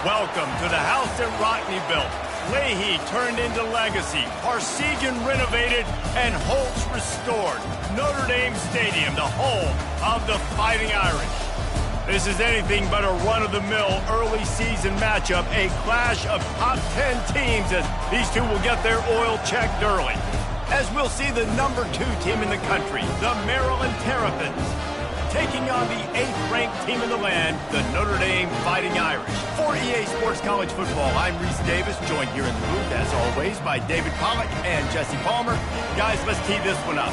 Welcome to the house that Rockney built. Leahy turned into legacy, Parsegian renovated, and Holtz restored. Notre Dame Stadium, the home of the Fighting Irish. This is anything but a run-of-the-mill early season matchup, a clash of top 10 teams as these two will get their oil checked early. As we'll see the number 2 team in the country, the Maryland Terrapins, taking on the 8th-ranked team in the land, the Notre Dame Fighting Irish. For EA Sports College Football, I'm Reese Davis, joined here in the booth, as always, by David Pollack and Jesse Palmer. Guys, let's tee this one up.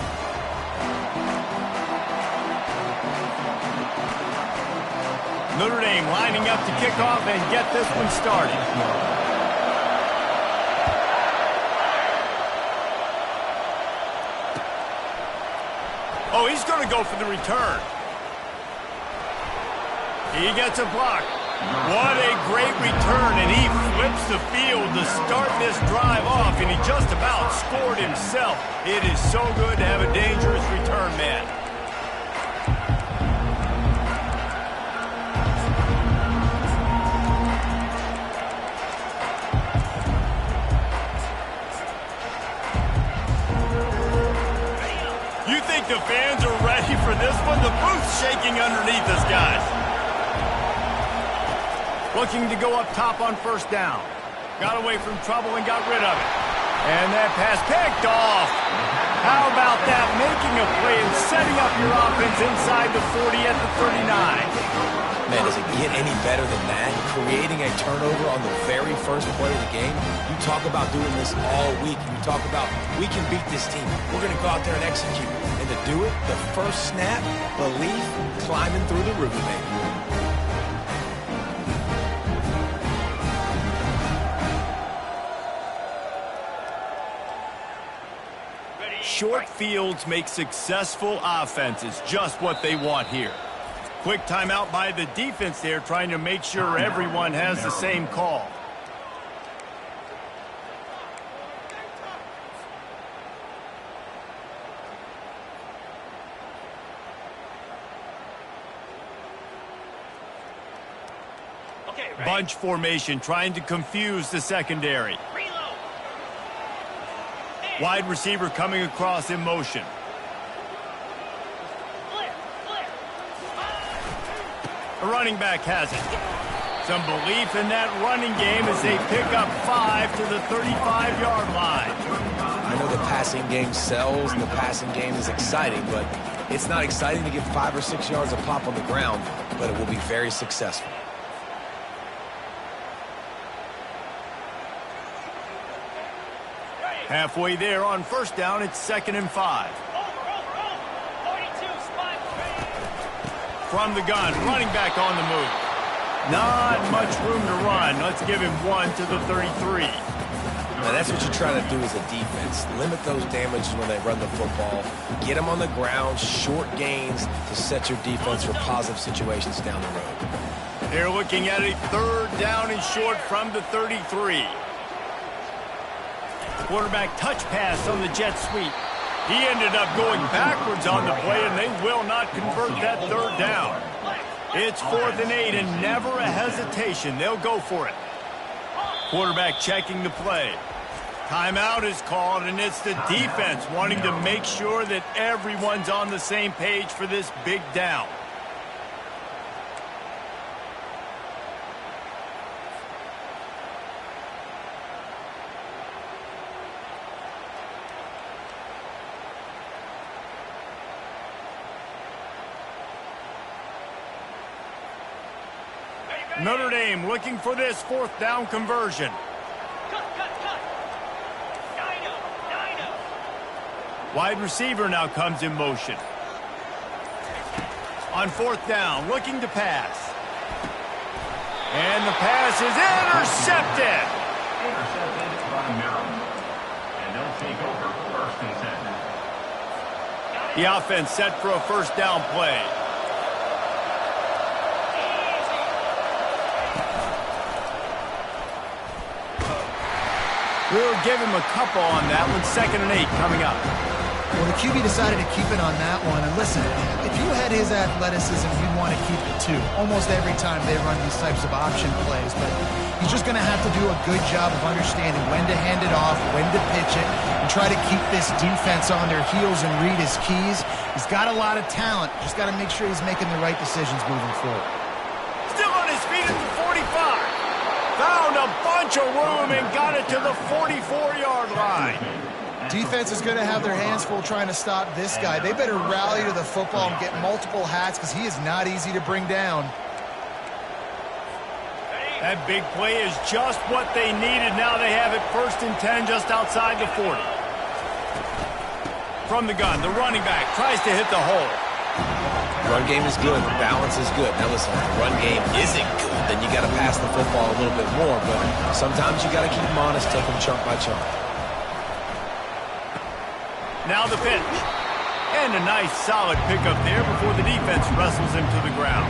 Notre Dame lining up to kick off and get this one started. Oh, he's going to go for the return. He gets a block. What a great return, and he flips the field to start this drive off, and he just about scored himself. It is so good to have a dangerous return man. You think the fans are ready for this one? The booth's shaking underneath us, guys. Looking to go up top on first down. Got away from trouble and got rid of it. And that pass picked off. How about that? Making a play and setting up your offense inside the 40 at the 39. Man, does it get any better than that? Creating a turnover on the very first play of the game. You talk about doing this all week. You talk about, we can beat this team. We're going to go out there and execute. And to do it, the first snap, belief, climbing through the roof, baby. Short fields make successful offenses, just what they want here. Quick timeout by the defense there, trying to make sure everyone has the same call. Bunch formation, trying to confuse the secondary. Wide receiver coming across in motion. The running back has it. Some belief in that running game as they pick up 5 to the 35-yard line. I know the passing game sells and the passing game is exciting, but it's not exciting to get 5 or 6 yards of pop on the ground, but it will be very successful. Halfway there on first down, it's 2nd and 5. From the gun, running back on the move. Not much room to run. Let's give him 1 to the 33. Now that's what you're trying to do as a defense. Limit those damages when they run the football. Get them on the ground, short gains to set your defense for positive situations down the road. They're looking at a 3rd down and short from the 33. Quarterback touch pass on the jet sweep. He ended up going backwards on the play, and they will not convert that 3rd down. It's 4th and 8, and never a hesitation. They'll go for it. Quarterback checking the play. Timeout is called, and it's the defense wanting to make sure that everyone's on the same page for this big down. Notre Dame looking for this 4th down conversion. Wide receiver now comes in motion. On 4th down, looking to pass. And the pass is intercepted. Intercepted by Maryland. And they'll take over 1st and 10. The offense set for a 1st down play. We'll give him a couple on that one. 2nd and 8 coming up. Well, the QB decided to keep it on that one. And listen, if you had his athleticism, you'd want to keep it too. Almost every time they run these types of option plays. But he's just going to have to do a good job of understanding when to hand it off, when to pitch it, and try to keep this defense on their heels and read his keys. He's got a lot of talent. Just got to make sure he's making the right decisions moving forward. Still on his feet at the 45. Found a bunch of room and got it to the 44-yard line. Defense is going to have their hands full trying to stop this guy. They better rally to the football and get multiple hats because he is not easy to bring down. That big play is just what they needed. Now they have it 1st and 10 just outside the 40. From the gun, the running back tries to hit the hole. Run game is good. The balance is good. Now listen, if the run game isn't good, then you got to pass the football a little bit more. But sometimes you got to keep them honest, take them chunk by chunk. Now the pitch. And a nice solid pickup there before the defense wrestles him to the ground.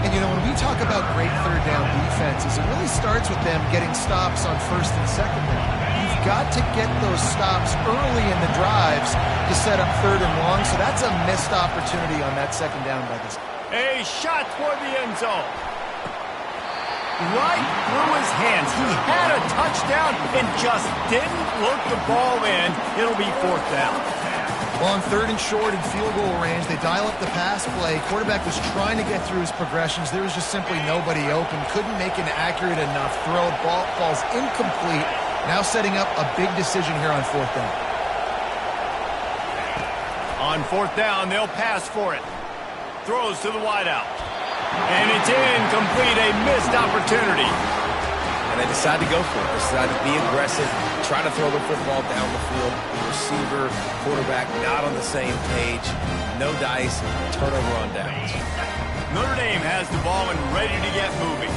And, you know, when we talk about great third down defenses, it really starts with them getting stops on 1st and 2nd down. You've got to get those stops early in the drives to set up 3rd and long, so that's a missed opportunity on that 2nd down by this. A shot toward the end zone. Right through his hands. He had a touchdown and just didn't look the ball in. It'll be 4th down. Well, on 3rd and short and field goal range, they dial up the pass play. Quarterback was trying to get through his progressions. There was just simply nobody open. Couldn't make an accurate enough throw. Ball falls incomplete. Now setting up a big decision here on 4th down. On 4th down, they'll pass for it. Throws to the wideout. And it's incomplete, a missed opportunity. And they decide to go for it. They decide to be aggressive, try to throw the football down the field. Receiver, quarterback, not on the same page. No dice, turnover on downs. Notre Dame has the ball and ready to get moving.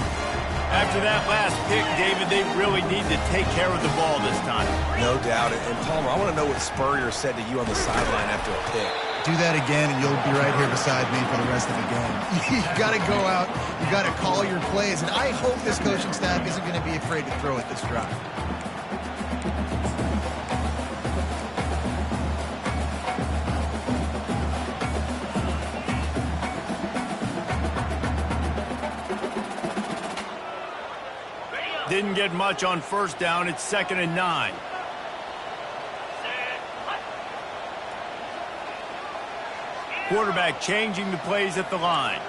After that last pick, David, they really need to take care of the ball this time. No doubt. And Palmer, I want to know what Spurrier said to you on the sideline after a pick. Do that again, and you'll be right here beside me for the rest of the game. You got to go out. You got to call your plays, and I hope this coaching staff isn't going to be afraid to throw at this drive. Didn't get much on 1st down. It's 2nd and 9. Quarterback changing the plays at the line.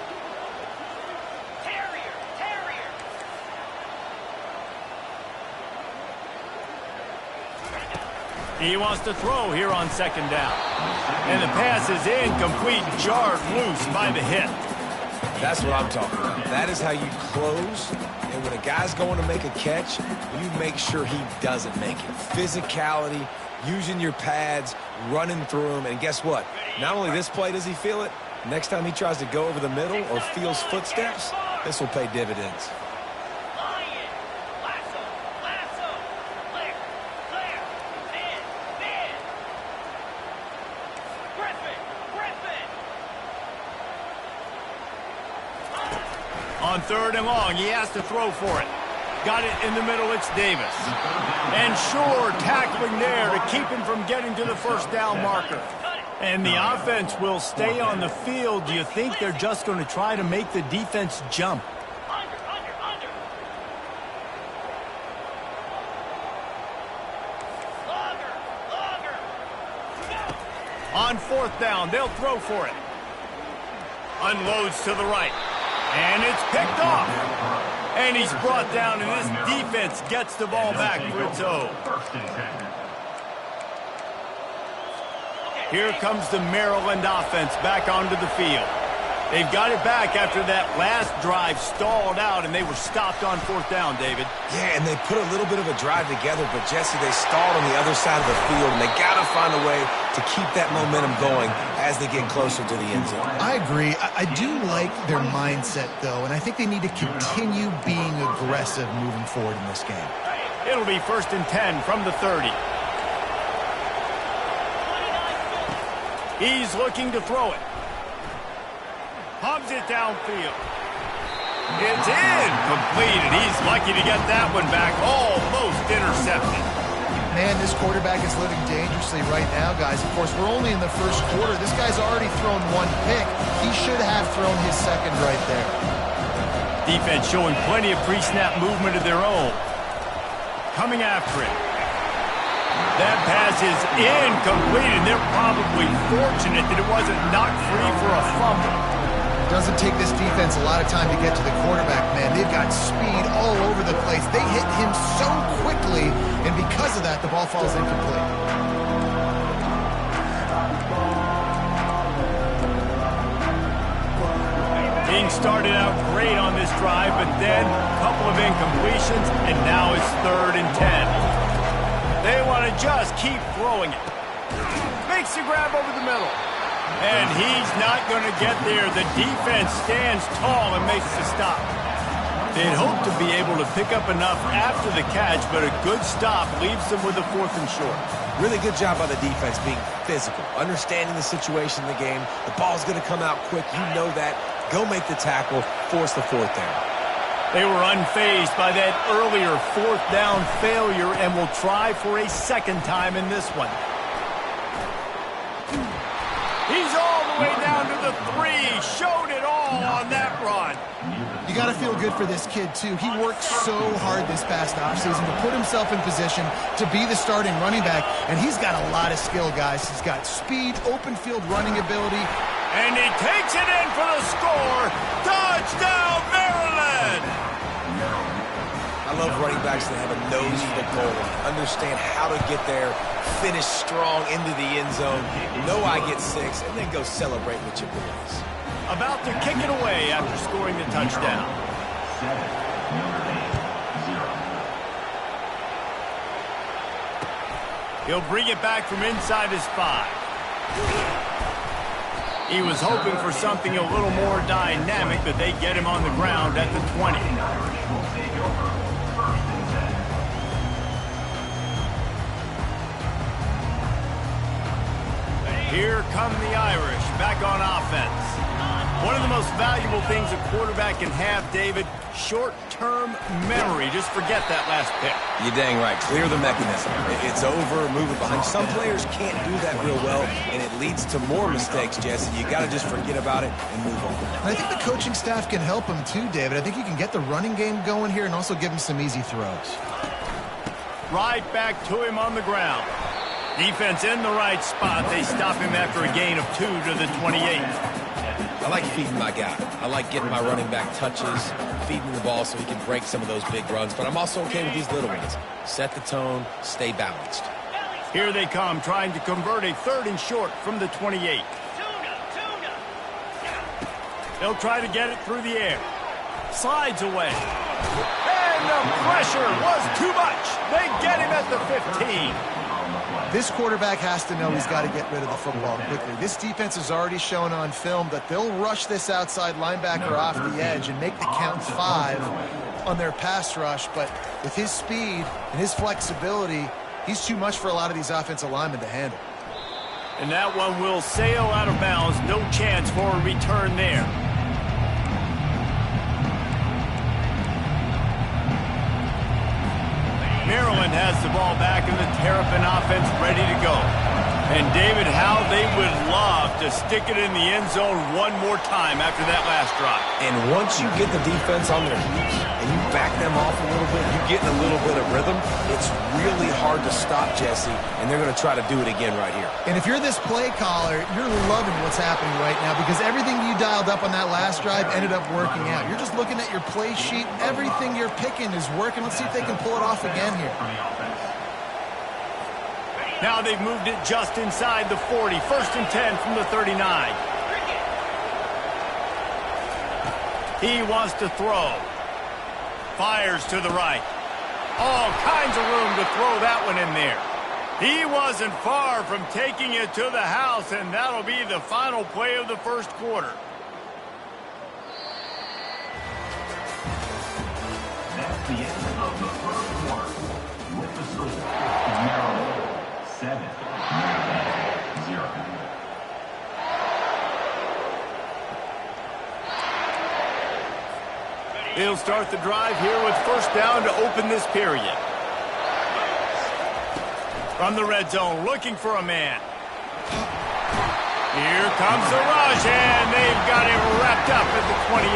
He wants to throw here on 2nd down. And the pass is incomplete, jarred loose by the hit. That's what I'm talking about. That is how you close. And when a guy's going to make a catch, you make sure he doesn't make it. Physicality, using your pads, running through them. And guess what? Not only this play does he feel it, next time he tries to go over the middle or feels footsteps, this will pay dividends. On 3rd and long, he has to throw for it. Got it in the middle, it's Davis. And sure, tackling there to keep him from getting to the 1st down marker. And the offense will stay on the field. Do you think they're just going to try to make the defense jump? On 4th down, they'll throw for it. Unloads to the right. And it's picked off. And he's brought down, and this defense gets the ball back for its own. Here comes the Maryland offense back onto the field. They've got it back after that last drive stalled out, and they were stopped on 4th down, David. Yeah, and they put a little bit of a drive together, but, Jesse, they stalled on the other side of the field, and they got to find a way to keep that momentum going as they get closer to the end zone. I agree. I do like their mindset, though, and I think they need to continue being aggressive moving forward in this game. It'll be 1st and 10 from the 30. He's looking to throw it. Pumps it downfield. It's incomplete, and he's lucky to get that one back. Almost intercepted. man, this quarterback is living dangerously right now, guys. Of course, we're only in the first quarter. This guy's already thrown one pick. He should have thrown his second right there. Defense showing plenty of pre-snap movement of their own. Coming after it. That pass is incomplete, and they're probably fortunate that it wasn't knocked free for a fumble. It doesn't take this defense a lot of time to get to the quarterback, man. They've got speed all over the place. They hit him so quickly, and because of that, the ball falls incomplete. Being started out great on this drive, but then a couple of incompletions, and now it's 3rd and 10. They want to just keep throwing it. Makes the grab over the middle. And he's not going to get there. The defense stands tall and makes the stop. They'd hope to be able to pick up enough after the catch, but a good stop leaves them with a 4th and short. Really good job by the defense being physical, understanding the situation in the game. The ball's going to come out quick. You know that. Go make the tackle, force the 4th down. They were unfazed by that earlier 4th down failure and will try for a second time in this one. He's all the way down to the 3. Showed it all on that run. You got to feel good for this kid, too. He worked so hard this past offseason to put himself in position to be the starting running back, and he's got a lot of skill, guys. He's got speed, open field running ability. And he takes it in for the score. Touchdown, Maryland! I love running backs that have a nose for the goal, understand how to get there, finish strong into the end zone, know I get 6, and then go celebrate with your boys. About to kick it away after scoring the touchdown. 7, Notre Dame, 0. He'll bring it back from inside his 5. He was hoping for something a little more dynamic, but they get him on the ground at the 20. Here come the Irish back on offense. One of the most valuable things a quarterback can have, David, short-term memory. Just forget that last pick. You're dang right. Clear the mechanism. It's over, move it behind. Some players can't do that real well, and it leads to more mistakes, Jesse. You got to just forget about it and move on. And I think the coaching staff can help him too, David. I think you can get the running game going here and also give him some easy throws. Right back to him on the ground. Defense in the right spot. They stop him after a gain of 2 to the 28. I like feeding my guy. I like getting my running back touches, feeding the ball so he can break some of those big runs. But I'm also okay with these little ones. Set the tone, stay balanced. Here they come, trying to convert a 3rd and short from the 28. They'll try to get it through the air. Slides away. And the pressure was too much. They get him at the 15. This quarterback has to know he's got to get rid of the football quickly. This defense has already shown on film that they'll rush this outside linebacker off the edge and make the count 5 on their pass rush. But with his speed and his flexibility, he's too much for a lot of these offensive linemen to handle. And that one will sail out of bounds. No chance for a return there. Maryland has the ball back in the Terrapin offense ready to go. And David, how they would love to stick it in the end zone one more time after that last drive. And once you get the defense on their heels and you back them off a little bit, you get in a little bit of rhythm, it's really hard to stop, Jesse, and they're going to try to do it again right here. And if you're this play caller, you're loving what's happening right now because everything you dialed up on that last drive ended up working out. You're just looking at your play sheet. Everything you're picking is working. Let's see if they can pull it off again here. Now they've moved it just inside the 40. 1st and 10 from the 39. He wants to throw. Fires to the right. All kinds of room to throw that one in there. He wasn't far from taking it to the house, and that'll be the final play of the first quarter. That's the end of the first quarter. With the score, Maryland 7, Notre Dame 0. He'll start the drive here with 1st down to open this period. From the red zone, looking for a man. Here comes the rush, and they've got it wrapped up at the 28.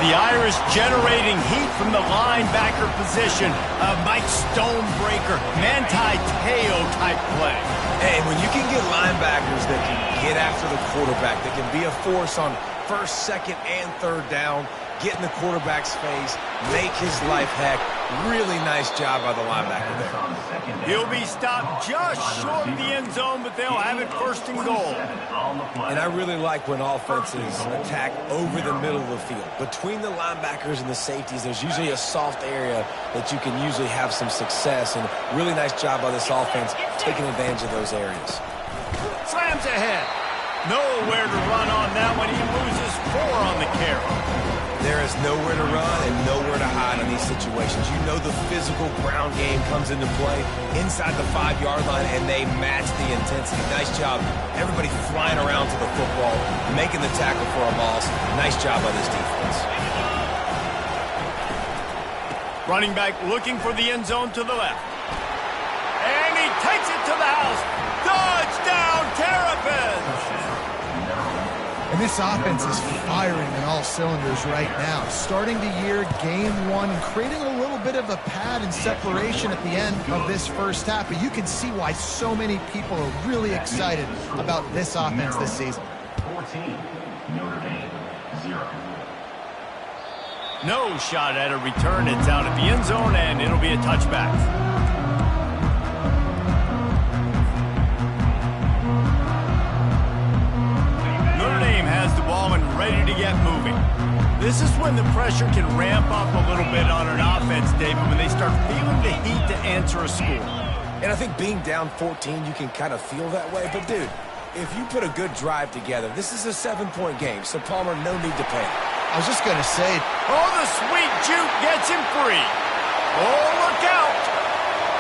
The Irish generating heat from the linebacker position. A Mike Stonebreaker, Manti Te'o type play. Hey, when you can get linebackers that can get after the quarterback, that can be a force on first, second, and third down, get in the quarterback's face, make his life heck. Really nice job by the linebacker there. He'll be stopped just short of the end zone, but they'll have it first and goal. And I really like when offenses attack over the middle of the field. Between the linebackers and the safeties, there's usually a soft area that you can usually have some success. And really nice job by this offense taking advantage of those areas. Slams ahead. Nowhere to run on that one. He loses 4 on the carry. There is nowhere to run and nowhere to hide in these situations. You know the physical ground game comes into play inside the 5-yard line, and they match the intensity. Nice job. Everybody flying around to the football, making the tackle for a loss. Nice job by this defense. Running back looking for the end zone to the left. And he takes it to the house. Touchdown, Terrapins! And this offense is firing in all cylinders right now. Starting the year, game 1, and creating a little bit of a pad and separation at the end of this first half. But you can see why so many people are really excited about this offense this season. 14, Notre Dame, 0. No shot at a return. It's out at the end zone, and it'll be a touchback. And ready to get moving. This is when the pressure can ramp up a little bit on an offense, David, when they start feeling the heat to answer a score. And I think being down 14, you can kind of feel that way. But, dude, if you put a good drive together, this is a 7-point game, so Palmer, no need to panic. I was just going to say... Oh, the sweet juke gets him free. Oh, look out.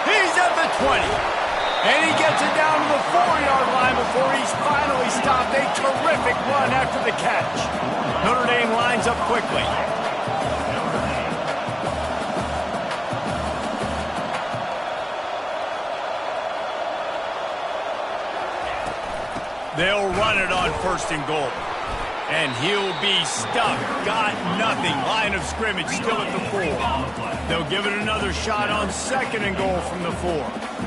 He's at the 20. And he gets it down to the 4-yard line before he's finally stopped. A terrific run after the catch. Notre Dame lines up quickly. They'll run it on first and goal. And he'll be stuck. Got nothing. Line of scrimmage still at the 4. They'll give it another shot on second and goal from the 4.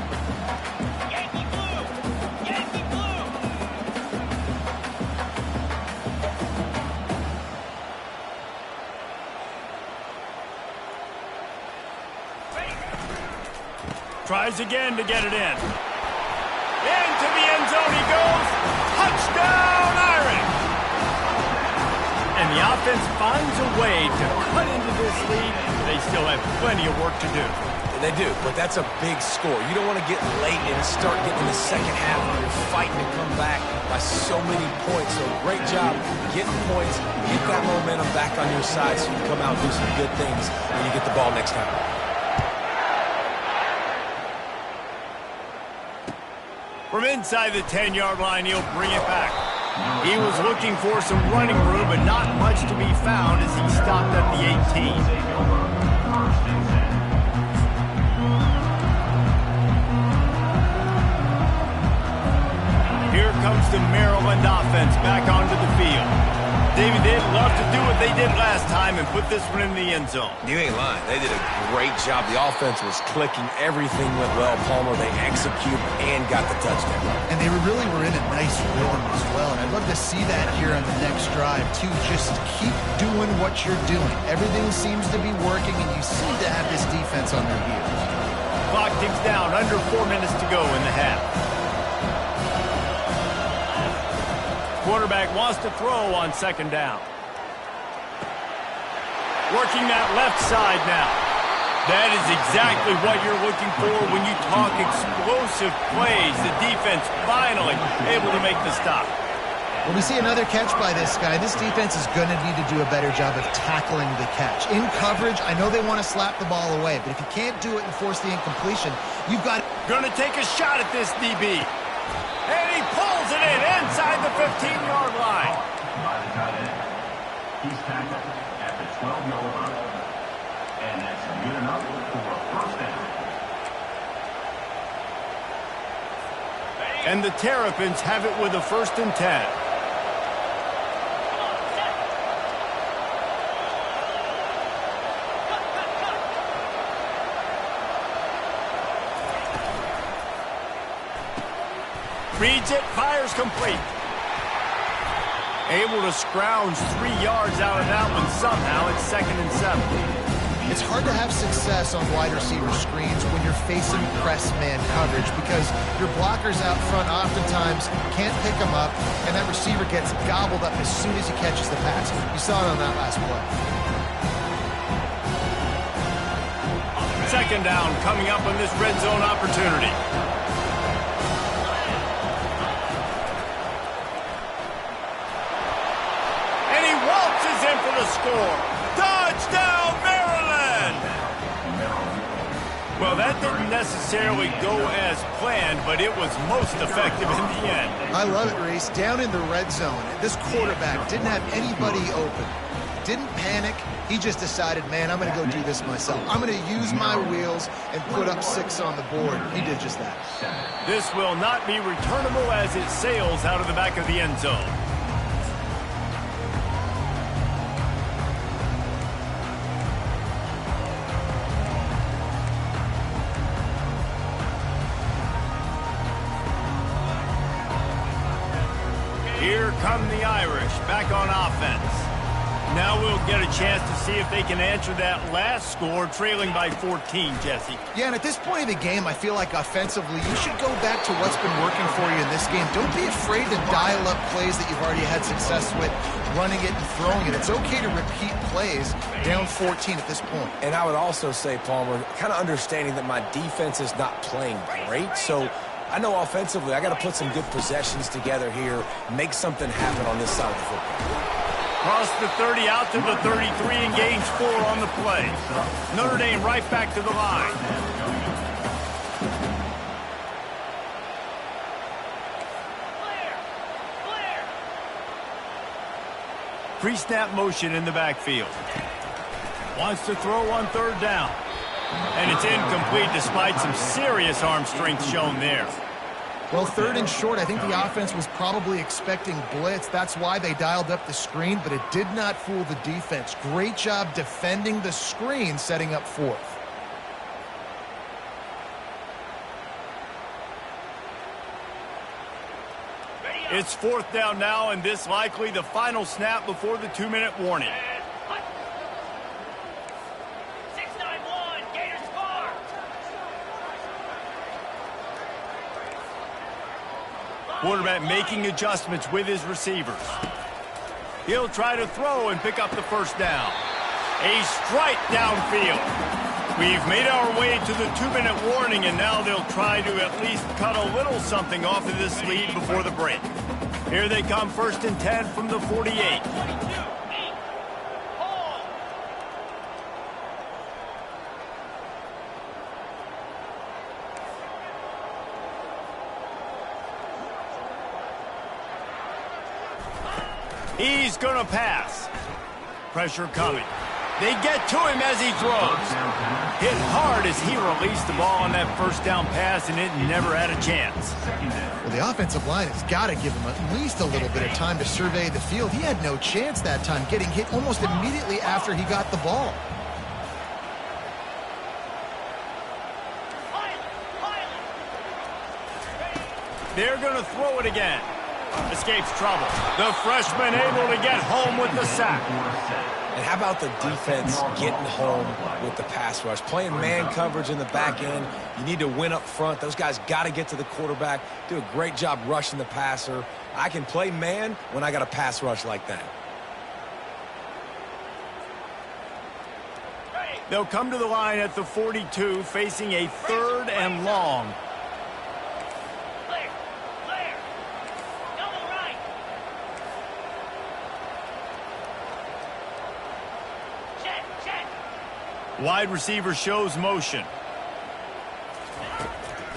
Tries again to get it in. Into the end zone he goes. Touchdown, Irish! And the offense finds a way to cut into this lead. They still have plenty of work to do. They do, but that's a big score. You don't want to get late and start getting in the second half when you're fighting to come back by so many points. So great job getting points. Get that momentum back on your side so you can come out and do some good things when you get the ball next time. From inside the 10-yard line, he'll bring it back. He was looking for some running room, but not much to be found as he stopped at the 18. Here comes the Maryland offense back onto the field. David, they'd love to do what they did last time and put this one in the end zone. You ain't lying. They did a great job. The offense was clicking. Everything went well. Palmer, they executed and got the touchdown. And they really were in a nice rhythm as well. And I'd love to see that here on the next drive, too. Just keep doing what you're doing. Everything seems to be working, and you seem to have this defense on their heels. Clock ticks down. Under 4 minutes to go in the half. Quarterback wants to throw on second down. Working that left side now. That is exactly what you're looking for when you talk explosive plays. The defense finally able to make the stop. When we see another catch by this guy, this defense is going to need to do a better job of tackling the catch. In coverage, I know they want to slap the ball away, but if you can't do it and force the incompletion, you've got... Going to take a shot at this DB. And he pulls it in inside the 15-yard line. By the tight end. He's tackled at the 12-yard line. And that's good enough for a first down. And the Terrapins have it with a 1st and 10. Reads it, fires complete. Able to scrounge 3 yards out of that one somehow. It's 2nd and 7. It's hard to have success on wide receiver screens when you're facing press man coverage because your blockers out front oftentimes can't pick them up, and that receiver gets gobbled up as soon as he catches the pass. You saw it on that last play. 2nd down coming up on this red zone opportunity. And he waltzes in for the score. Touchdown, Maryland! Well, that didn't necessarily go as planned, but it was most effective in the end. I love it, Reese. Down in the red zone, this quarterback didn't have anybody open. Didn't panic. He just decided, man, I'm going to go do this myself. I'm going to use my wheels and put up 6 on the board. He did just that. This will not be returnable as it sails out of the back of the end zone. Here come the Irish back on offense. Now we'll get a chance to see if they can answer that last score, trailing by 14, Jesse. Yeah, and at this point of the game, I feel like offensively, you should go back to what's been working for you in this game. Don't be afraid to dial up plays that you've already had success with, running it and throwing it. It's okay to repeat plays down 14 at this point. And I would also say, Palmer, kind of understanding that my defense is not playing great, so I know offensively I got to put some good possessions together here, make something happen on this side of the football. Cross the 30 out to the 33 and gains 4 on the play. Notre Dame right back to the line. Pre-snap motion in the backfield. Wants to throw on 3rd down. And it's incomplete despite some serious arm strength shown there. Well, 3rd and short, I think the offense was probably expecting blitz. That's why they dialed up the screen, but it did not fool the defense. Great job defending the screen, setting up 4th. It's 4th down now, and this likely the final snap before the 2-minute warning. Quarterback making adjustments with his receivers. He'll try to throw and pick up the 1st down. A strike downfield. We've made our way to the 2-minute warning, and now they'll try to at least cut a little something off of this lead before the break. Here they come, 1st and 10 from the 48. He's going to pass. Pressure coming. They get to him as he throws. Hit hard as he released the ball on that 1st down pass, and it never had a chance. Well, the offensive line has got to give him at least a little bit of time to survey the field. He had no chance that time, getting hit almost immediately after he got the ball. They're going to throw it again. Escapes trouble. The freshman able to get home with the sack. And how about the defense getting home with the pass rush? Playing man coverage in the back end. You need to win up front. Those guys got to get to the quarterback. Do a great job rushing the passer. I can play man when I got a pass rush like that. They'll come to the line at the 42, facing a 3rd and long. Wide receiver shows motion.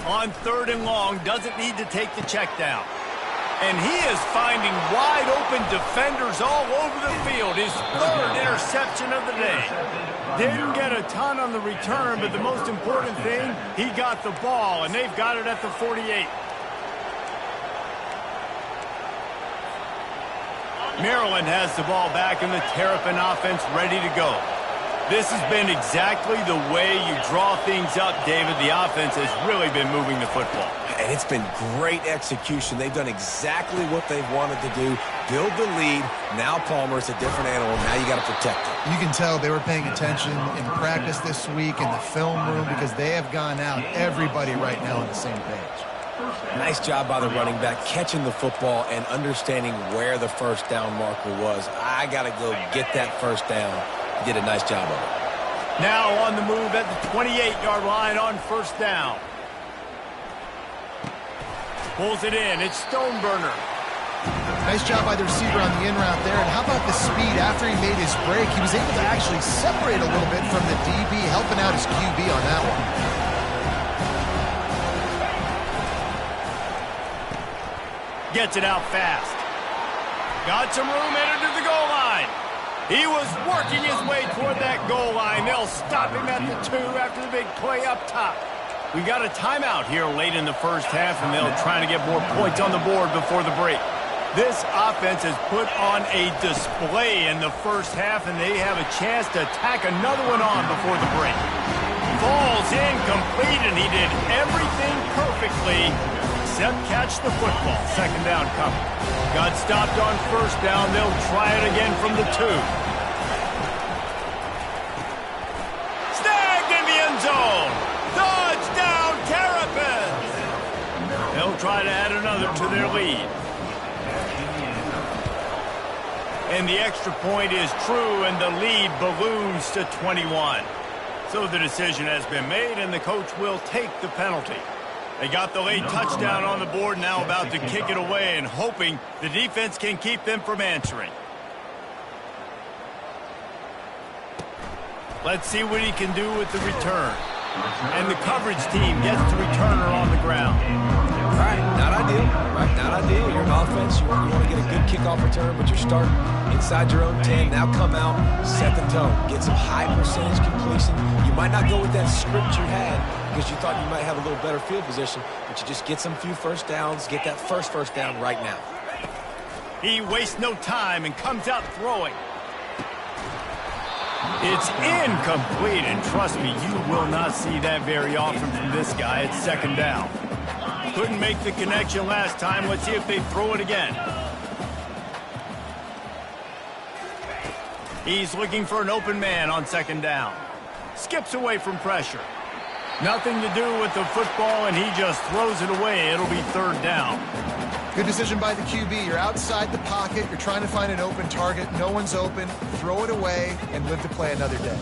On 3rd and long, doesn't need to take the check down. And he is finding wide open defenders all over the field. His 3rd interception of the day. Didn't get a ton on the return, but the most important thing, he got the ball, and they've got it at the 48. Maryland has the ball back and the Terrapin offense ready to go. This has been exactly the way you draw things up, David. The offense has really been moving the football. And it's been great execution. They've done exactly what they've wanted to do. Build the lead. Now Palmer's a different animal. Now you got to protect it. You can tell they were paying attention in practice this week in the film room because they have gone out, everybody right now on the same page. Nice job by the running back, catching the football and understanding where the first down marker was. I got to go get that first down. He did a nice job of it. Now on the move at the 28-yard line on first down. Pulls it in. It's Stoneburner. Nice job by the receiver on the in route there. And how about the speed after he made his break? He was able to actually separate a little bit from the DB, helping out his QB on that one. Gets it out fast. Got some room headed to the goal line. He was working his way toward that goal line. They'll stop him at the 2 after the big play up top. We got a timeout here late in the first half, and they'll try to get more points on the board before the break. This offense has put on a display in the first half, and they have a chance to tack another one on before the break. Falls incomplete, and he did everything perfectly except catch the football. Second down coming. Got stopped on first down. They'll try it again from the 2. Snagged in the end zone. Touchdown, Terrapins! They'll try to add another to their lead. And the extra point is true, and the lead balloons to 21. So the decision has been made, and the coach will take the penalty. They got the late touchdown on the board, now about to kick it away and hoping the defense can keep them from answering. Let's see what he can do with the return. And the coverage team gets the returner on the ground. Right, not ideal. Right, not ideal. You're an offense. You want to get a good kickoff return, but you're starting inside your own 10. Now come out, set the tone. Get some high percentage completion. You might not go with that script you had because you thought you might have a little better field position, but you just get some few first downs, get that first down right now. He wastes no time and comes out throwing. It's incomplete, and trust me, you will not see that very often from this guy. It's second down. Couldn't make the connection last time. Let's see if they throw it again. He's looking for an open man on second down. Skips away from pressure. Nothing to do with the football, and he just throws it away. It'll be third down. Good decision by the QB. You're outside the pocket. You're trying to find an open target. No one's open. Throw it away and live to play another day.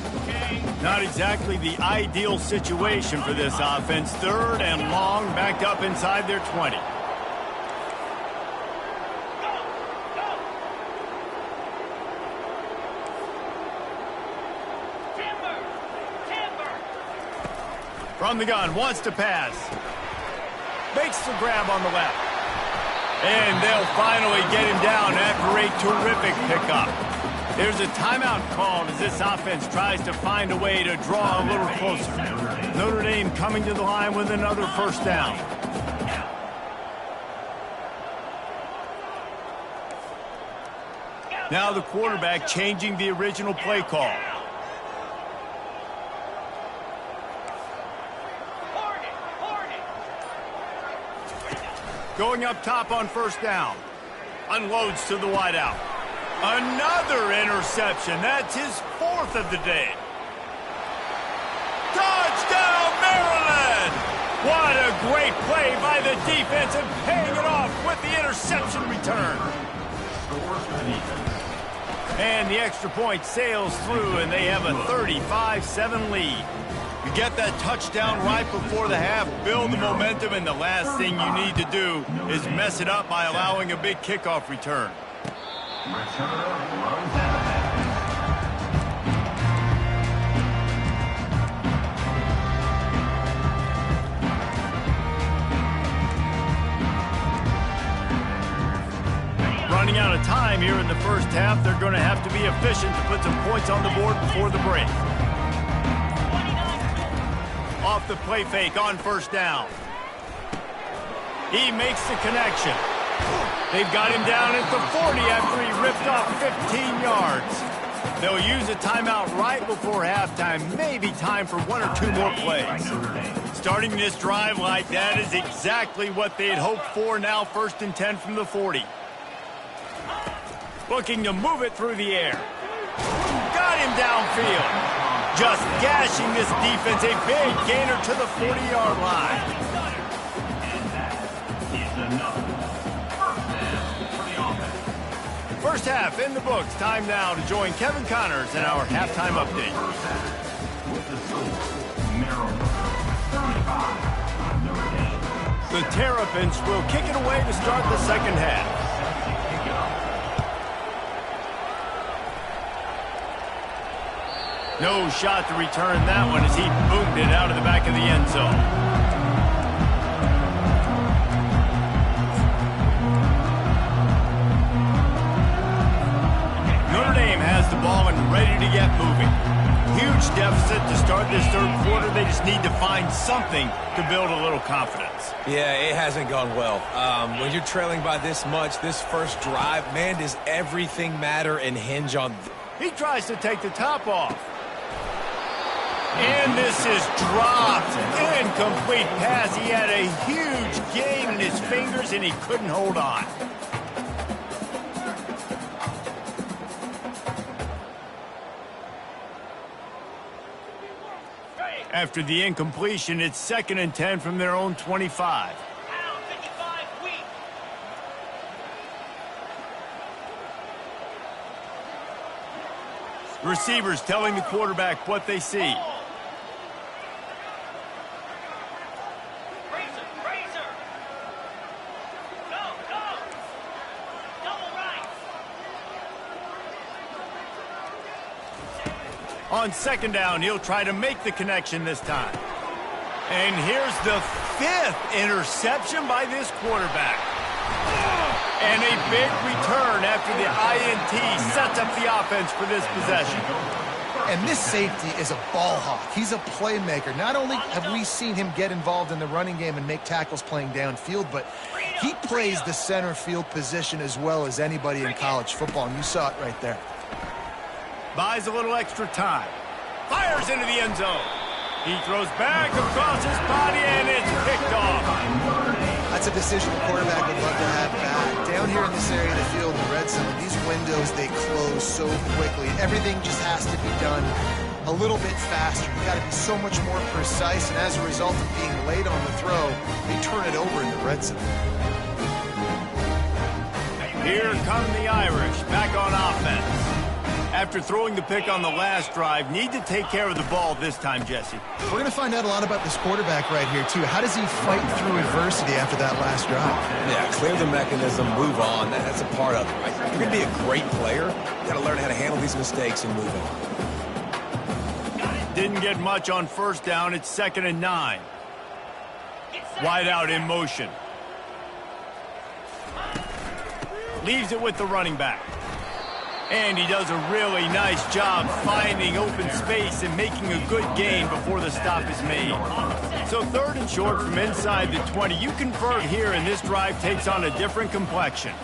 Not exactly the ideal situation for this offense. Third and long, backed up inside their 20. From the gun, wants to pass. Makes the grab on the left. And they'll finally get him down after a terrific pickup. There's a timeout called as this offense tries to find a way to draw a little closer. Notre Dame coming to the line with another first down. Now the quarterback changing the original play call. Going up top on first down. Unloads to the wideout. Another interception. That's his 4th of the day. Touchdown, Maryland! What a great play by the defense and paying it off with the interception return. And the extra point sails through, and they have a 35-7 lead. You get that touchdown right before the half, build the momentum, and the last thing you need to do is mess it up by allowing a big kickoff return. Running out of time here in the first half, they're going to have to be efficient to put some points on the board before the break. Off the play fake on first down. He makes the connection. They've got him down at the 40 after he ripped off 15 yards. They'll use a timeout right before halftime, maybe time for one or two more plays. Starting this drive like that is exactly what they had hoped for. Now 1st and 10 from the 40. Looking to move it through the air. Got him downfield. Just gashing this defense, a big gainer to the 40-yard line. First half in the books. Time now to join Kevin Connors in our halftime update. The Terrapins will kick it away to start the second half. No shot to return that one as he boomed it out of the back of the end zone. Notre Dame has the ball and ready to get moving. Huge deficit to start this third quarter. They just need to find something to build a little confidence. Yeah, it hasn't gone well. When you're trailing by this much, this first drive, man, does everything matter and hinge on... He tries to take the top off. And this is dropped. Incomplete pass. He had a huge gain in his fingers, and he couldn't hold on. After the incompletion, it's 2nd and 10 from their own 25. Receivers telling the quarterback what they see. On 2nd down, he'll try to make the connection this time. And here's the 5th interception by this quarterback. And a big return after the INT sets up the offense for this possession. And this safety is a ball hawk. He's a playmaker. Not only have we seen him get involved in the running game and make tackles playing downfield, but he plays the center field position as well as anybody in college football, and you saw it right there. Buys a little extra time. Fires into the end zone. He throws back across his body, and it's picked off. That's a decision the quarterback would love to have back. Down here in this area of the field, in the red zone, these windows, they close so quickly. Everything just has to be done a little bit faster. You got to be so much more precise, and as a result of being late on the throw, they turn it over in the red zone. Here come the Irish, back on offense. After throwing the pick on the last drive, need to take care of the ball this time, Jesse. We're going to find out a lot about this quarterback right here, too. How does he fight through adversity after that last drive? Yeah, clear the mechanism, move on. That's a part of it, right? If you're going to be a great player, you got to learn how to handle these mistakes and move on. Didn't get much on 1st down. It's 2nd and 9. Wide out in motion. Leaves it with the running back. And he does a really nice job finding open space and making a good gain before the stop is made. So 3rd and short from inside the 20. You convert here, and this drive takes on a different complexion.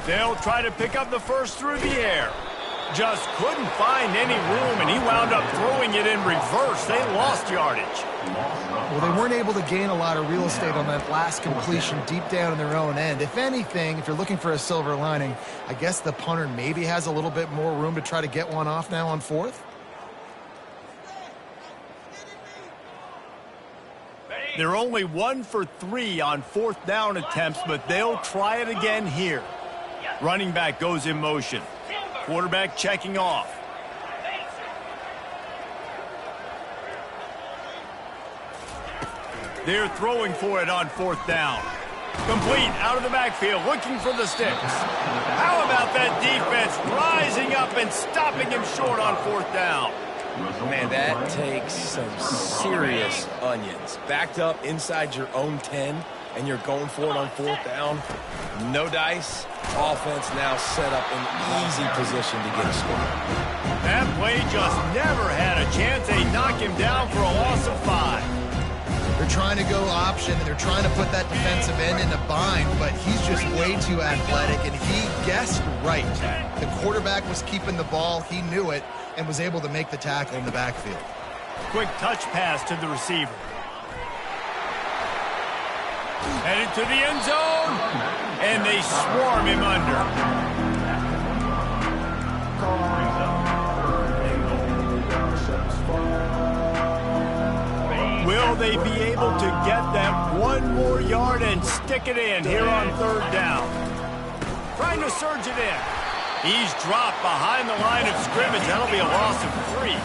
They'll try to pick up the first through the air. Just couldn't find any room, and he wound up throwing it in reverse. They lost yardage. Well, they weren't able to gain a lot of real estate on that last completion deep down in their own end. If anything, if you're looking for a silver lining, I guess the punter maybe has a little bit more room to try to get one off now on 4th. They're only 1 for 3 on 4th down attempts, but they'll try it again here. Running back goes in motion. Quarterback checking off. They're throwing for it on 4th down. Complete out of the backfield, looking for the sticks. How about that defense rising up and stopping him short on 4th down? Man, that takes some serious onions. Backed up inside your own 10, and you're going for it on 4th down. No dice. Offense now set up in easy position to get a score. That play just never had a chance. They knock him down for a loss of 5. They're they're trying to go option, and they're trying to put that defensive end in a bind, but he's just way too athletic, and he guessed right. The quarterback was keeping the ball. He knew it and was able to make the tackle in the backfield. Quick touch pass to the receiver. Headed to the end zone, and they swarm him under. Will they be able to get that one more yard and stick it in here on third down? Trying to surge it in. He's dropped behind the line of scrimmage. That'll be a loss of 3.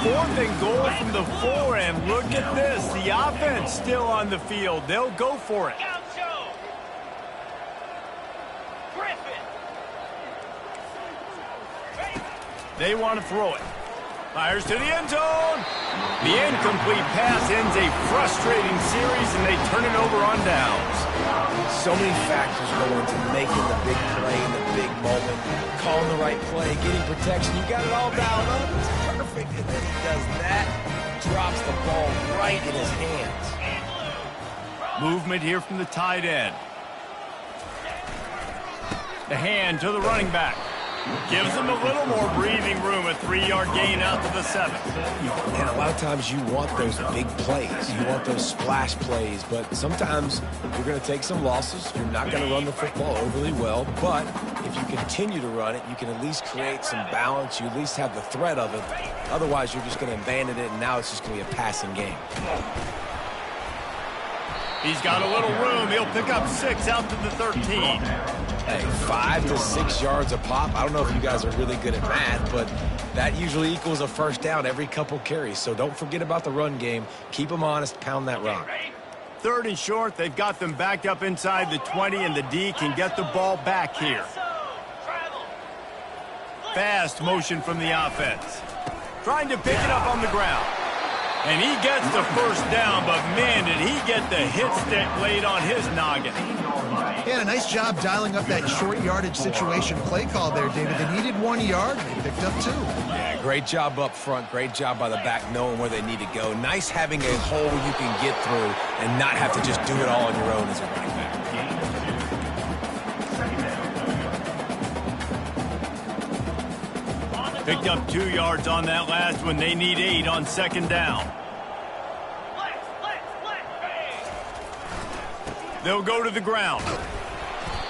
4th and goal from the 4, and look at this. The offense still on the field. They'll go for it. They want to throw it. Fires to the end zone. The incomplete pass ends a frustrating series, and they turn it over on downs. So many factors go into making the big play in the big moment. Calling the right play, getting protection. You got it all dialed up. It's perfect. And then he does that. Drops the ball right in his hands. Movement here from the tight end. The hand to the running back. Gives them a little more breathing room. A 3-yard gain out to the 7. And a lot of times you want those big plays. You want those splash plays. But sometimes you're going to take some losses. You're not going to run the football overly well. But if you continue to run it, you can at least create some balance. You at least have the threat of it. Otherwise, you're just going to abandon it, and now it's just going to be a passing game. He's got a little room. He'll pick up 6 out to the 13. Hey, 5 to 6 yards a pop. I don't know if you guys are really good at math, but that usually equals a first down every couple carries. So don't forget about the run game. Keep them honest. Pound that rock. 3rd and short. They've got them backed up inside the 20, and the D can get the ball back here. Fast motion from the offense. Trying to pick it up on the ground. And he gets the first down, but man, did he get the hit stick laid on his noggin. He had a nice job dialing up that short yardage situation play call there, David. They needed 1 yard, and they picked up 2. Yeah, great job up front. Great job by the back knowing where they need to go. Nice having a hole you can get through and not have to just do it all on your own as a running back. Picked up 2 yards on that last one. They need 8 on 2nd down. They'll go to the ground.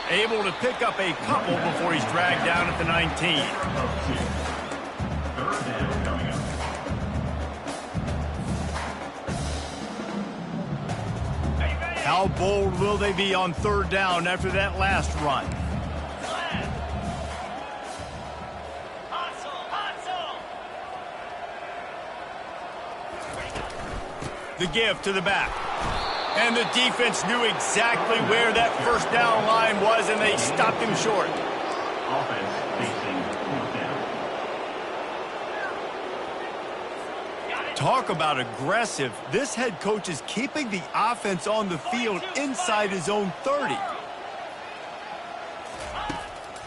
Able to pick up a couple before he's dragged down at the 19. How bold will they be on 3rd down after that last run? The give to the back. And the defense knew exactly where that first down line was, and they stopped him short. Offense facing fourth down. Talk about aggressive. This head coach is keeping the offense on the field inside his own 30.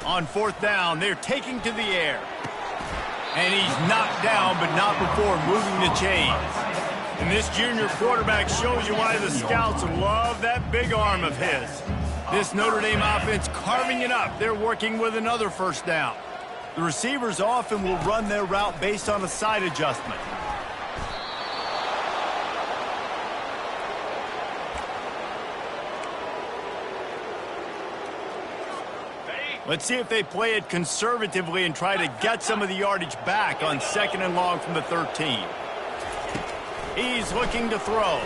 On 4th down, they're taking to the air. And he's knocked down, but not before moving the chains. And this junior quarterback shows you why the scouts love that big arm of his. This Notre Dame offense carving it up. They're working with another first down. The receivers often will run their route based on a side adjustment. Let's see if they play it conservatively and try to get some of the yardage back on 2nd and long from the 13. He's looking to throw.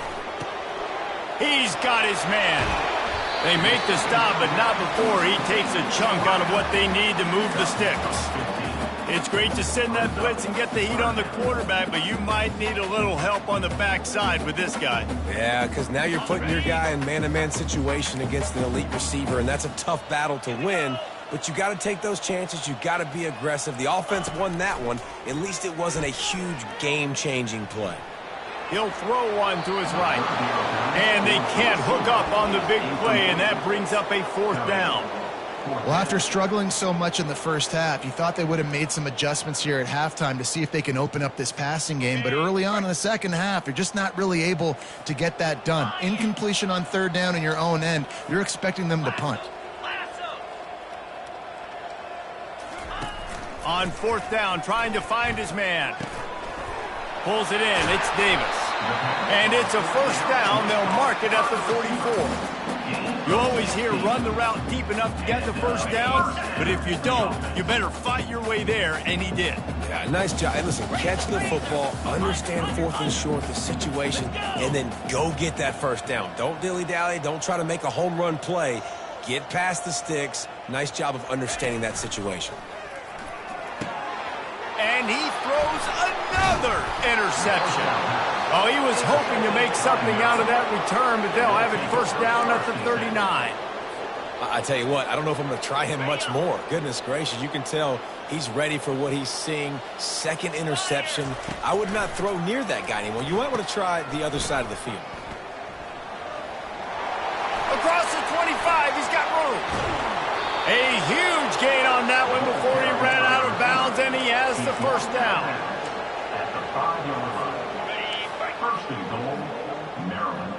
He's got his man. They make the stop, but not before he takes a chunk out of what they need to move the sticks. It's great to send that blitz and get the heat on the quarterback, but you might need a little help on the backside with this guy. Yeah, because now you're putting your guy in man-to-man situation against an elite receiver, and that's a tough battle to win. But you got to take those chances. You got to be aggressive. The offense won that one. At least it wasn't a huge game-changing play. He'll throw one to his right. And they can't hook up on the big play, and that brings up a 4th down. Well, after struggling so much in the first half, you thought they would have made some adjustments here at halftime to see if they can open up this passing game. But early on in the second half, they're just not really able to get that done. Incompletion on third down in your own end, you're expecting them to punt. On fourth down, trying to find his man. Pulls it in. It's Davis. And it's a first down. They'll mark it at the 44. You always hear run the route deep enough to get the first down, but if you don't, you better fight your way there, and he did. Yeah, nice job. And listen, catch the football, understand fourth and short, the situation, and then go get that first down. Don't dilly-dally. Don't try to make a home run play. Get past the sticks. Nice job of understanding that situation. And he throws another interception. Oh, he was hoping to make something out of that return, but they'll have it first down at the 39. I tell you what, I don't know if I'm going to try him much more. Goodness gracious, you can tell he's ready for what he's seeing. Second interception. I would not throw near that guy anymore. You might want to try the other side of the field. Across the 25, he's got room. A huge gain on that one before he ran out of bounds, and he has the first down. At the 5-yard line. First and goal, Maryland.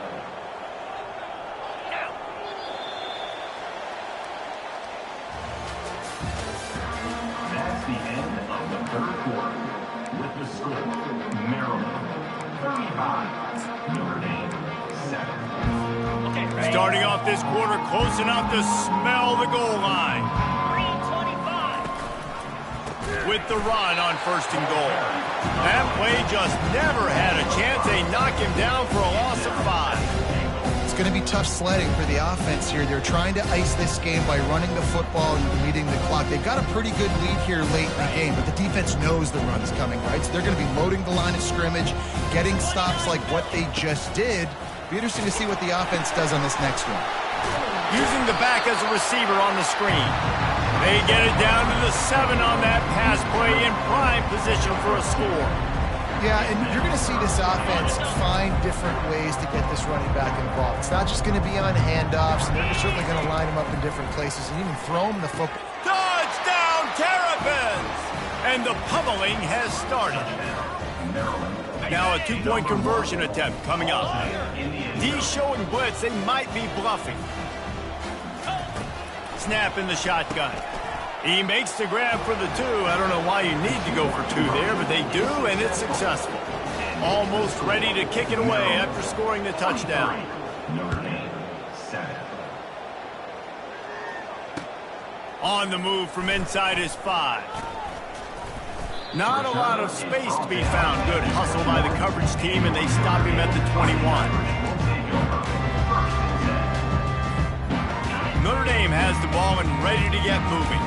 That's the end of the third quarter. With the score, Maryland 35, Notre Dame 7. Starting off this quarter close enough to smell the goal line. With the run on first and goal. That play just never had a chance. They knock him down for a loss of 5. It's going to be tough sledding for the offense here. They're trying to ice this game by running the football and leading the clock. They've got a pretty good lead here late in the game, but the defense knows the run is coming, right? So they're going to be loading the line of scrimmage, getting stops like what they just did. Be interesting to see what the offense does on this next one. Using the back as a receiver on the screen. They get it down to the 7 on that pass play in prime position for a score. Yeah, and you're going to see this offense find different ways to get this running back involved. It's not just going to be on handoffs, and they're certainly going to line him up in different places and even throw him the football. Touchdown, Terrapins! And the pummeling has started. Now a two-point conversion attempt coming up. D showing blitz, they might be bluffing. Snap in the shotgun. He makes the grab for the 2. I don't know why you need to go for 2 there, but they do, and it's successful. Almost ready to kick it away after scoring the touchdown. Notre Dame 7. On the move from inside his 5. Not a lot of space to be found. Good hustle by the coverage team, and they stop him at the 21. Notre Dame has the ball and ready to get moving.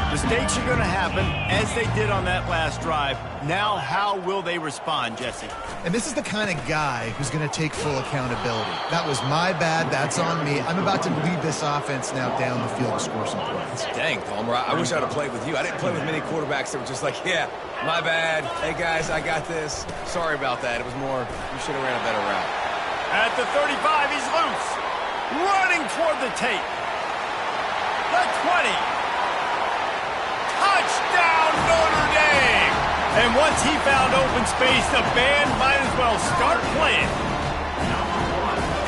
Mistakes are going to happen, as they did on that last drive. Now, how will they respond, Jesse? And this is the kind of guy who's going to take full accountability. That was my bad. That's on me. I'm about to lead this offense now down the field to score some points. Dang, Palmer, I wish I'd have played with you. I didn't play with many quarterbacks that were just like, yeah, my bad. Hey, guys, I got this. Sorry about that. It was more, you should have ran a better route. At the 35, he's loose. Running toward the tape. The 20. Touchdown, Notre Dame. And once he found open space, the band might as well start playing.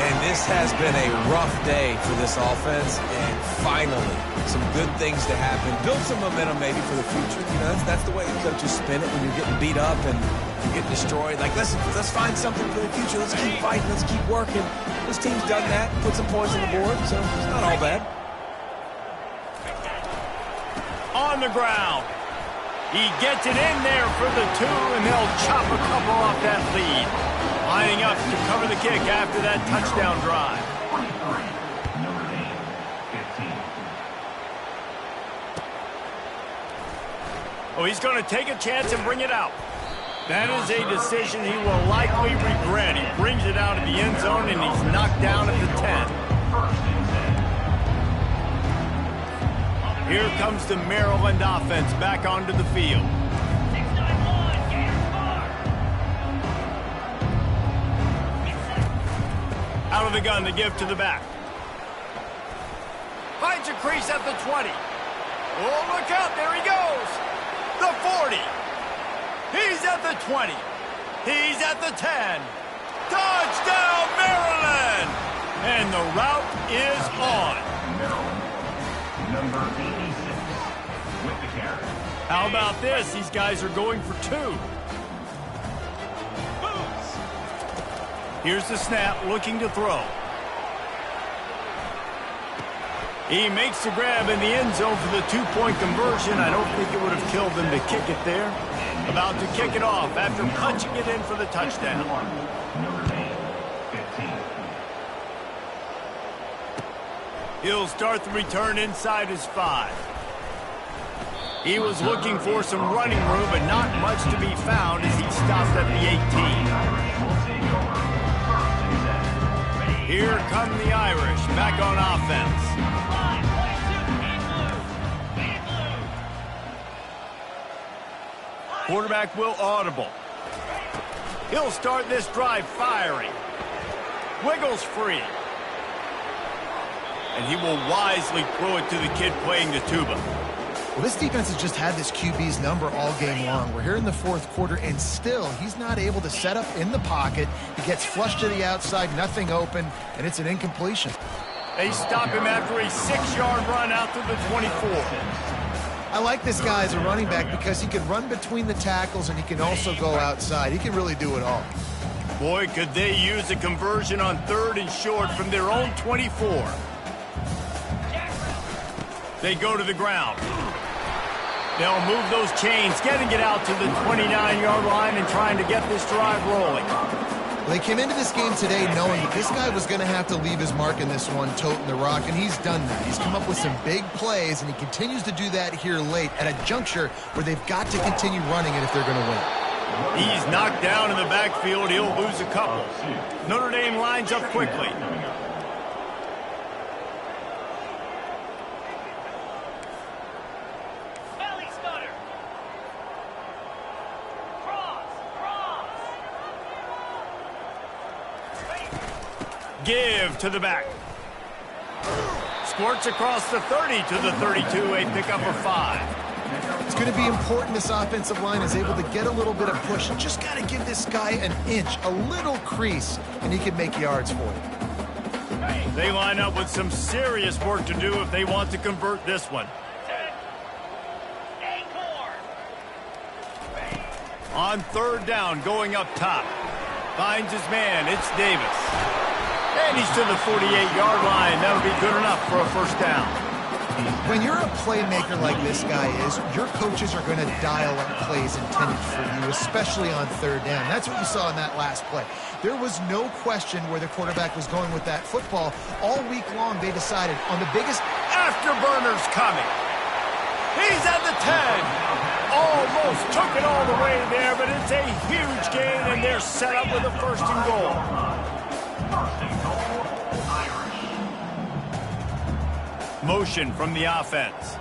And this has been a rough day for this offense, and finally, some good things to happen. Build some momentum maybe for the future. You know, that's the way the coaches spin it when you're getting beat up and you're getting destroyed. Like, let's find something for the future. Let's keep fighting. Let's keep working. This team's done that, put some points on the board, so it's not all bad. On the ground. He gets it in there for the 2, and they'll chop a couple off that lead. Lining up to cover the kick after that touchdown drive. 23, Notre Dame 15. Oh, he's going to take a chance and bring it out. That is a decision he will likely regret. He brings it out of the end zone, and he's knocked down at the 10. Here comes the Maryland offense back onto the field. Out of the gun, the give to the back. Finds a crease at the 20. Oh, look out. There he goes. The 40. He's at the 20. He's at the 10. Touchdown, Maryland! And the route is on. Maryland, number 86, with the carry. How about this? These guys are going for 2. Here's the snap, looking to throw. He makes the grab in the end zone for the 2-point conversion. I don't think it would have killed them to kick it there. About to kick it off after punching it in for the touchdown. Notre Dame, 15. He'll start the return inside his 5. He was looking for some running room, but not much to be found as he stopped at the 18. Here come the Irish back on offense. Quarterback will audible. He'll start this drive firing. Wiggles free. And he will wisely throw it to the kid playing the tuba. Well, this defense has just had this QB's number all game long. We're here in the fourth quarter, and still he's not able to set up in the pocket. He gets flushed to the outside, nothing open, and it's an incompletion. They stop him after a 6-yard run out to the 24. I like this guy as a running back because he can run between the tackles and he can also go outside. He can really do it all. Boy, could they use a conversion on 3rd and short from their own 24. They go to the ground. They'll move those chains, getting it out to the 29-yard line and trying to get this drive rolling. They came into this game today knowing that this guy was going to have to leave his mark in this one, toting the rock, and he's done that. He's come up with some big plays, and he continues to do that here late at a juncture where they've got to continue running it if they're going to win. He's knocked down in the backfield. He'll lose a couple. Notre Dame lines up quickly. Give to the back. Squirts across the 30 to the 32, a pickup of 5. It's going to be important this offensive line is able to get a little bit of push. You just got to give this guy an inch, a little crease, and he can make yards for you. They line up with some serious work to do if they want to convert this one. On 3rd down, going up top. Finds his man. It's Davis. And he's to the 48-yard line. That'll be good enough for a 1st down. When you're a playmaker like this guy is, your coaches are going to dial up plays intended for you, especially on 3rd down. That's what you saw in that last play. There was no question where the quarterback was going with that football. All week long, they decided on the biggest afterburner's coming. He's at the 10. Almost took it all the way there, but it's a huge gain, and they're set up with a 1st and goal. Motion from the offense.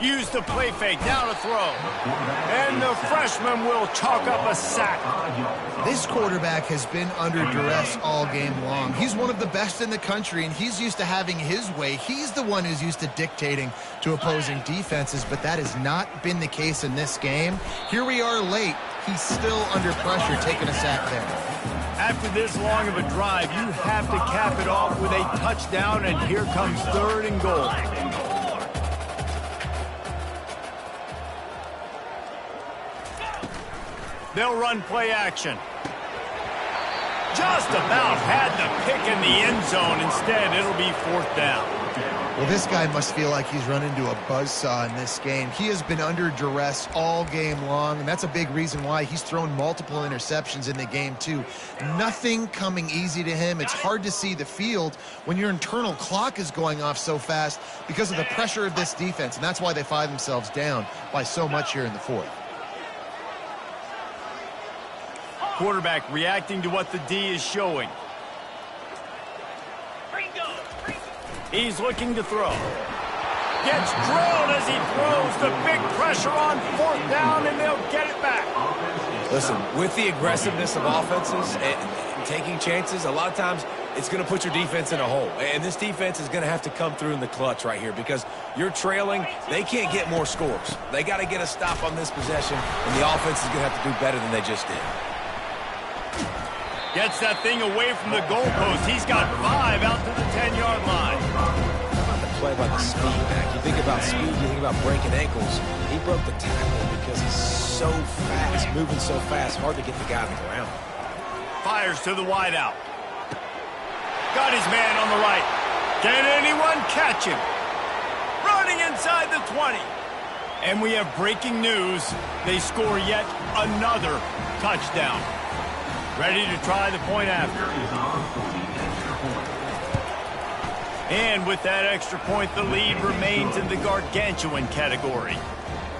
Use the play fake, now to throw. And the freshman will chalk up a sack. This quarterback has been under duress all game long. He's one of the best in the country, and he's used to having his way. He's the one who's used to dictating to opposing defenses, but that has not been the case in this game. Here we are late. He's still under pressure, taking a sack there. After this long of a drive, you have to cap it off with a touchdown, and here comes 3rd and goal. They'll run play action. Just about had the pick in the end zone. Instead, it'll be 4th down. Well, this guy must feel like he's run into a buzzsaw in this game. He has been under duress all game long, and that's a big reason why he's thrown multiple interceptions in the game, too. Nothing coming easy to him. It's hard to see the field when your internal clock is going off so fast because of the pressure of this defense, and that's why they find themselves down by so much here in the 4th. Quarterback reacting to what the D is showing. He's looking to throw. Gets drilled as he throws. The big pressure on 4th down, and they'll get it back. Listen, with the aggressiveness of offenses, and taking chances, a lot of times it's going to put your defense in a hole. And this defense is going to have to come through in the clutch right here because you're trailing. They can't get more scores. They got to get a stop on this possession, and the offense is going to have to do better than they just did. Gets that thing away from the goalpost. He's got 5 out to the 10-yard line. Play about the speed back. You think about speed, you think about breaking ankles. He broke the tackle because he's so fast, moving so fast, hard to get the guy on the ground. Fires to the wideout. Got his man on the right. Can anyone catch him? Running inside the 20. And we have breaking news. They score yet another touchdown. Ready to try the point after. And with that extra point, the lead remains in the gargantuan category.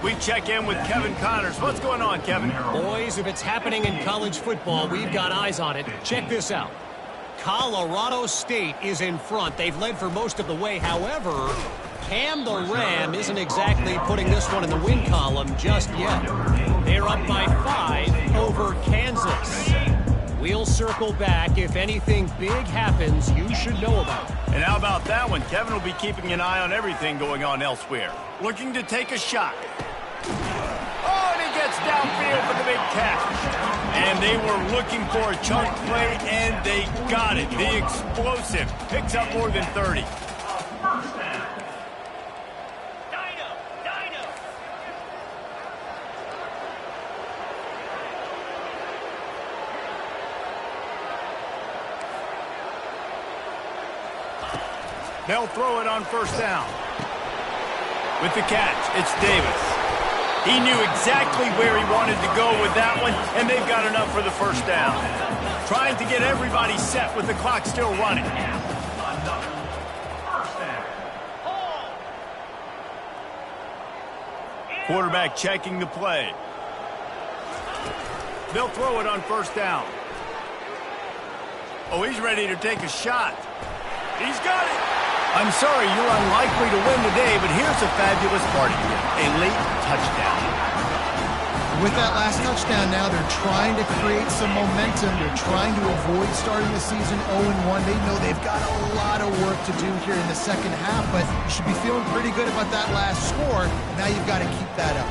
We check in with Kevin Connors. What's going on, Kevin? Boys, if it's happening in college football, we've got eyes on it. Check this out. Colorado State is in front. They've led for most of the way. However, Cam the Ram isn't exactly putting this one in the win column just yet. They're up by 5 over Kansas. We'll circle back. If anything big happens, you should know about it. And how about that one? Kevin will be keeping an eye on everything going on elsewhere. Looking to take a shot. Oh, and he gets downfield for the big catch. And they were looking for a chunk play, and they got it. The explosive picks up more than 30. They'll throw it on first down. With the catch, it's Davis. He knew exactly where he wanted to go with that one, and they've got enough for the first down. Trying to get everybody set with the clock still running. Quarterback checking the play. They'll throw it on first down. Oh, he's ready to take a shot. He's got it. I'm sorry, you're unlikely to win today, but here's a fabulous party. A late touchdown. With that last touchdown now, they're trying to create some momentum. They're trying to avoid starting the season 0-1. They know they've got a lot of work to do here in the second half, but you should be feeling pretty good about that last score. Now you've got to keep that up.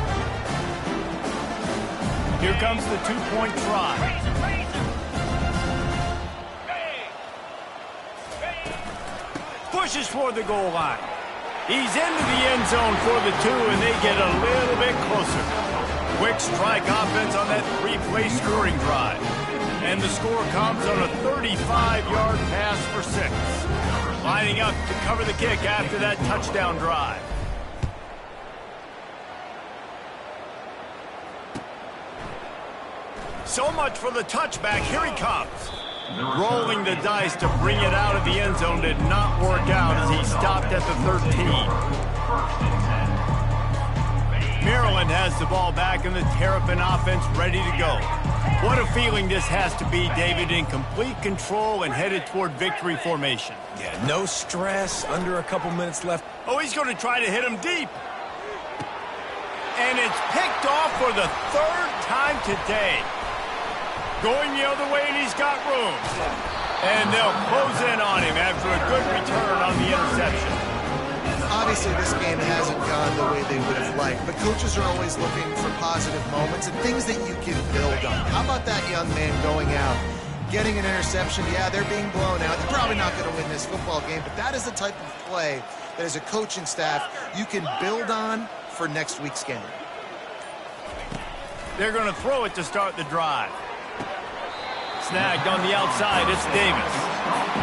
Here comes the two-point try. Pushes for the goal line. He's into the end zone for the 2, and they get a little bit closer. Quick strike offense on that 3-play scoring drive. And the score comes on a 35-yard pass for 6. Lining up to cover the kick after that touchdown drive. So much for the touchback. Here he comes. Rolling the dice to bring it out of the end zone did not work out as he stopped at the 13. Maryland has the ball back and the Terrapin offense ready to go. What a feeling this has to be, David, in complete control and headed toward victory formation. Yeah, no stress, under a couple minutes left. Oh, he's going to try to hit him deep. And it's picked off for the 3rd time today. Going the other way, and he's got room. And they'll close in on him after a good return on the interception. Obviously, this game hasn't gone the way they would have liked, but coaches are always looking for positive moments and things that you can build on. How about that young man going out, getting an interception? Yeah, they're being blown out. They're probably not going to win this football game, but that is the type of play that as a coaching staff you can build on for next week's game. They're going to throw it to start the drive. Snagged on the outside, it's Davis.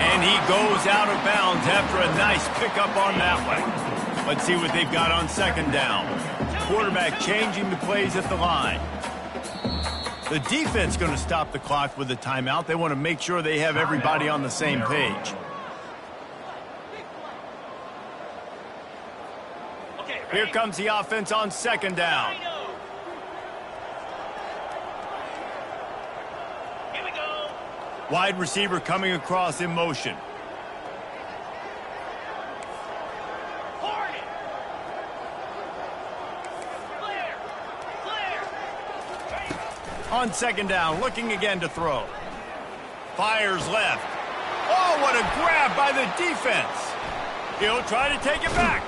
And he goes out of bounds after a nice pickup on that one. Let's see what they've got on second down. Quarterback changing the plays at the line. The defense going to stop the clock with a timeout. They want to make sure they have everybody on the same page. Here comes the offense on second down. Wide receiver coming across in motion. On second down, looking again to throw. Fires left. Oh, what a grab by the defense. He'll try to take it back.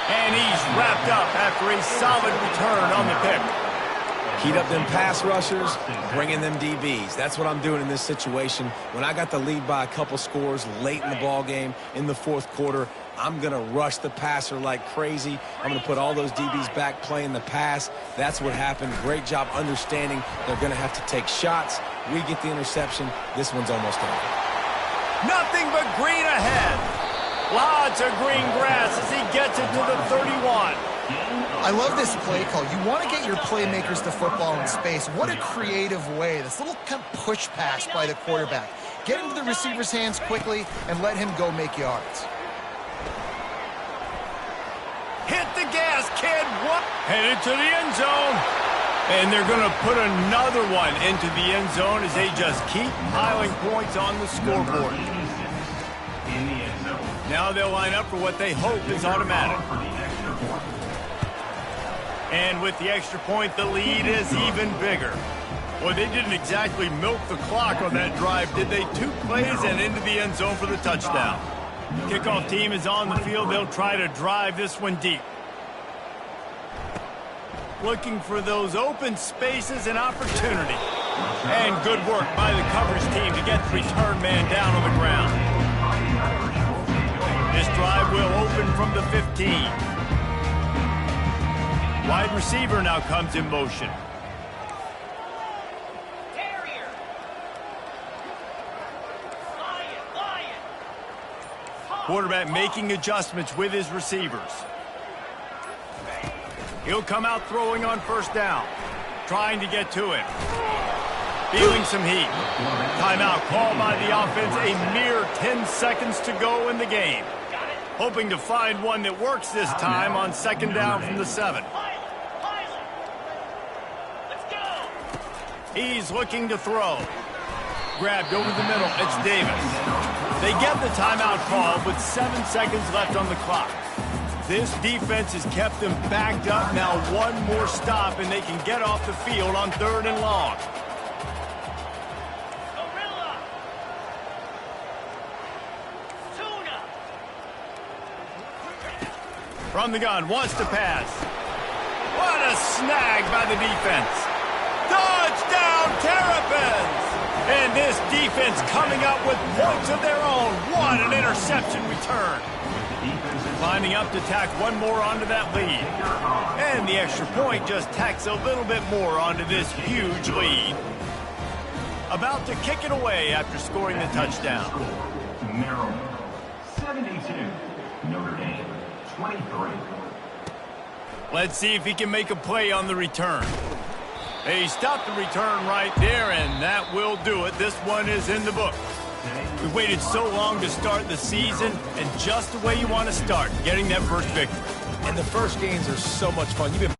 And he's wrapped up after a solid return on the pick. Heat up them pass rushers, bring in them DBs. That's what I'm doing in this situation. When I got the lead by a couple scores late in the ball game in the fourth quarter, I'm going to rush the passer like crazy. I'm going to put all those DBs back playing the pass. That's what happened. Great job understanding they're going to have to take shots. We get the interception. This one's almost over. Nothing but green ahead. Lots of green grass as he gets it to the 31. I love this play call. You want to get your playmakers to football in space. What a creative way. This little kind of push pass by the quarterback. Get into the receiver's hands quickly and let him go make yards. Hit the gas, kid. What? Headed to the end zone. And they're going to put another one into the end zone as they just keep piling points on the scoreboard. Now they'll line up for what they hope is automatic. And with the extra point, the lead is even bigger. Well, they didn't exactly milk the clock on that drive, did they? 2 plays and into the end zone for the touchdown. Kickoff team is on the field. They'll try to drive this one deep. Looking for those open spaces and opportunity. And good work by the coverage team to get the return man down on the ground. This drive will open from the 15. Wide receiver now comes in motion. Quarterback making adjustments with his receivers. He'll come out throwing on first down. Trying to get to it. Feeling some heat. Timeout called by the offense. A mere 10 seconds to go in the game. Hoping to find one that works this time on second down from the 7. He's looking to throw. Grabbed over the middle. It's Davis. They get the timeout call with 7 seconds left on the clock. This defense has kept them backed up. Now one more stop and they can get off the field on 3rd and long. From the gun, wants to pass. What a snag by the defense. Touchdown, Terrapins! And this defense coming up with points of their own. What an interception return. Lining up to tack one more onto that lead. And the extra point just tacks a little bit more onto this huge lead. About to kick it away after scoring the touchdown. Maryland, 72. Notre Dame, 23. Let's see if he can make a play on the return. They stopped the return right there, and that will do it. This one is in the book. We waited so long to start the season, and just the way you want to start, getting that first victory. And the first games are so much fun. You've been